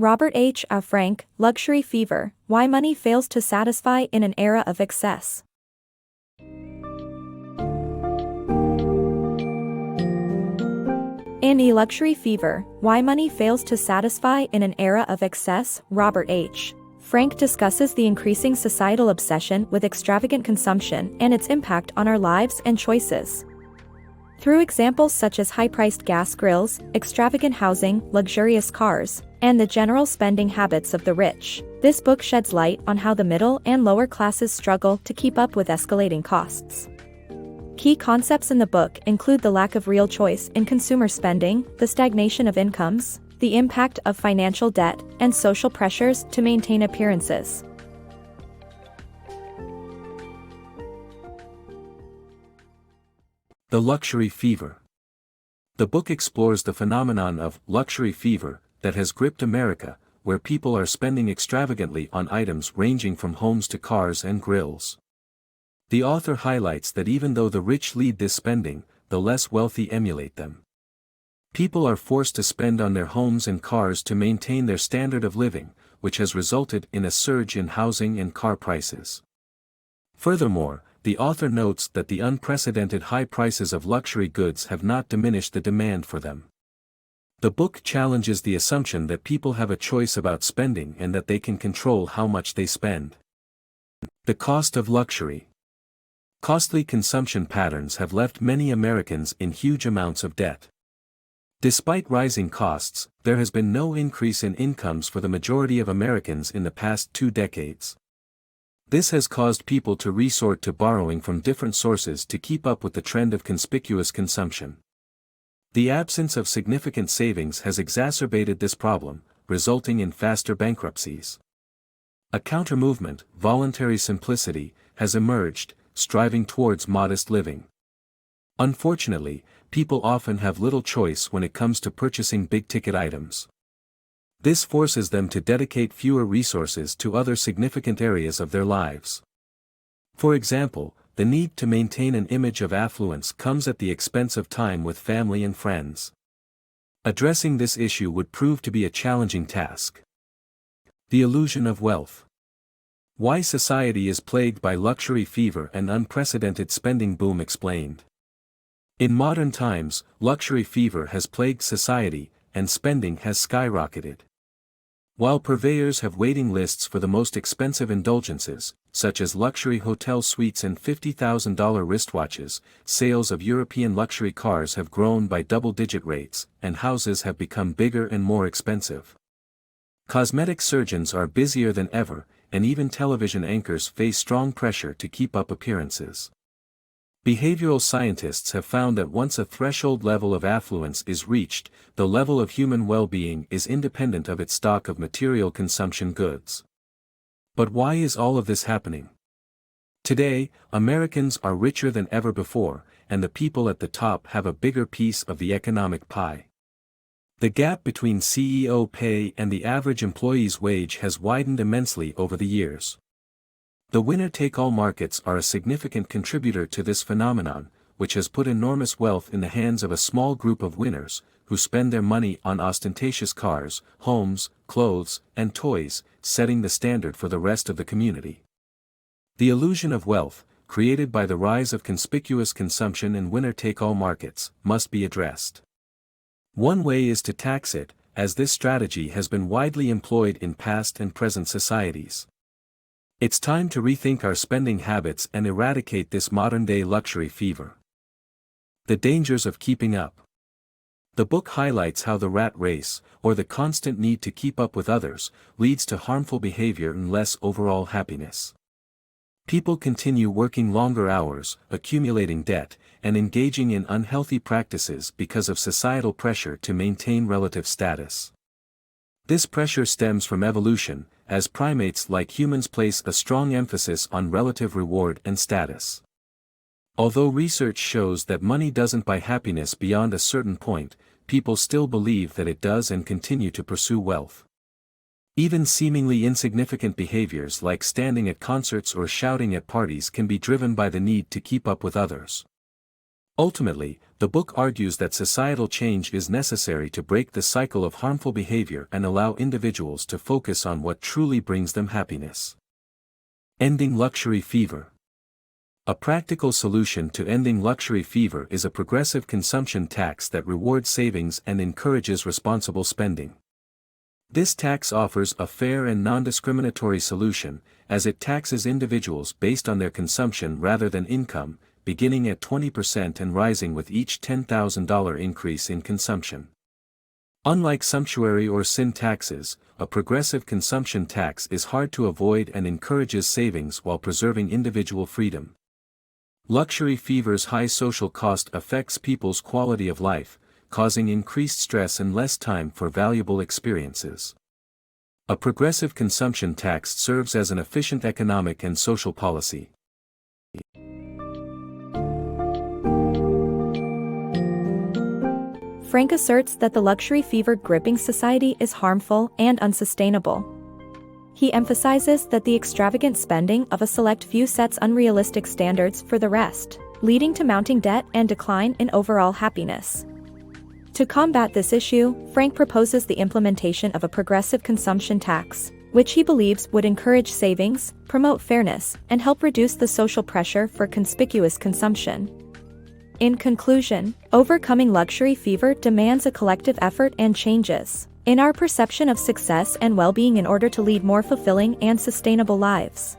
RobertHFrank, Luxury Fever, Why Money Fails to Satisfy in an Era of Excess. In Luxury Fever, Why Money Fails to Satisfy in an Era of Excess, Robert H. Frank discusses the increasing societal obsession with extravagant consumption and its impact on our lives and choices. Through examples such as high-priced gas grills, extravagant housing, luxurious cars, and the general spending habits of the rich, this book sheds light on how the middle and lower classes struggle to keep up with escalating costs. Key concepts in the book include the lack of real choice in consumer spending, the stagnation of incomes, the impact of financial debt, and social pressures to maintain appearances. The Luxury Fever. The book explores the phenomenon of luxury fever that has gripped America, where people are spending extravagantly on items ranging from homes to cars and grills. The author highlights that even though the rich lead this spending, the less wealthy emulate them. People are forced to spend on their homes and cars to maintain their standard of living, which has resulted in a surge in housing and car prices. Furthermore, the author notes that the unprecedented high prices of luxury goods have not diminished the demand for them. The book challenges the assumption that people have a choice about spending and that they can control how much they spend. The cost of luxury. Costly consumption patterns have left many Americans in huge amounts of debt. Despite rising costs, there has been no increase in incomes for the majority of Americans in the past 2 decades. This has caused people to resort to borrowing from different sources to keep up with the trend of conspicuous consumption. The absence of significant savings has exacerbated this problem, resulting in faster bankruptcies. A counter-movement, voluntary simplicity, has emerged, striving towards modest living. Unfortunately, people often have little choice when it comes to purchasing big-ticket items. This forces them to dedicate fewer resources to other significant areas of their lives. For example, the need to maintain an image of affluence comes at the expense of time with family and friends. Addressing this issue would prove to be a challenging task. The illusion of wealth. Why society is plagued by luxury fever and unprecedented spending boom explained. In modern times, luxury fever has plagued society, and spending has skyrocketed. While purveyors have waiting lists for the most expensive indulgences, such as luxury hotel suites and $50,000 wristwatches, sales of European luxury cars have grown by double-digit rates, and houses have become bigger and more expensive. Cosmetic surgeons are busier than ever, and even television anchors face strong pressure to keep up appearances. Behavioral scientists have found that once a threshold level of affluence is reached, the level of human well-being is independent of its stock of material consumption goods. But why is all of this happening? Today, Americans are richer than ever before, and the people at the top have a bigger piece of the economic pie. The gap between CEO pay and the average employee's wage has widened immensely over the years. The winner-take-all markets are a significant contributor to this phenomenon, which has put enormous wealth in the hands of a small group of winners, who spend their money on ostentatious cars, homes, clothes, and toys, setting the standard for the rest of the community. The illusion of wealth, created by the rise of conspicuous consumption in winner-take-all markets, must be addressed. One way is to tax it, as this strategy has been widely employed in past and present societies. It's time to rethink our spending habits and eradicate this modern-day luxury fever. The dangers of keeping up. The book highlights how the rat race, or the constant need to keep up with others, leads to harmful behavior and less overall happiness. People continue working longer hours, accumulating debt, and engaging in unhealthy practices because of societal pressure to maintain relative status. This pressure stems from evolution, as primates like humans place a strong emphasis on relative reward and status. Although research shows that money doesn't buy happiness beyond a certain point, people still believe that it does and continue to pursue wealth. Even seemingly insignificant behaviors like standing at concerts or shouting at parties can be driven by the need to keep up with others. Ultimately, the book argues that societal change is necessary to break the cycle of harmful behavior and allow individuals to focus on what truly brings them happiness. Ending luxury fever. A practical solution to ending luxury fever is a progressive consumption tax that rewards savings and encourages responsible spending. This tax offers a fair and non-discriminatory solution, as it taxes individuals based on their consumption rather than income, beginning at 20% and rising with each $10,000 increase in consumption. Unlike sumptuary or sin taxes, a progressive consumption tax is hard to avoid and encourages savings while preserving individual freedom. Luxury fever's high social cost affects people's quality of life, causing increased stress and less time for valuable experiences. A progressive consumption tax serves as an efficient economic and social policy. Frank asserts that the luxury fever gripping society is harmful and unsustainable. He emphasizes that the extravagant spending of a select few sets unrealistic standards for the rest, leading to mounting debt and decline in overall happiness. To combat this issue, Frank proposes the implementation of a progressive consumption tax, which he believes would encourage savings, promote fairness, and help reduce the social pressure for conspicuous consumption. In conclusion, overcoming luxury fever demands a collective effort and changes in our perception of success and well-being in order to lead more fulfilling and sustainable lives.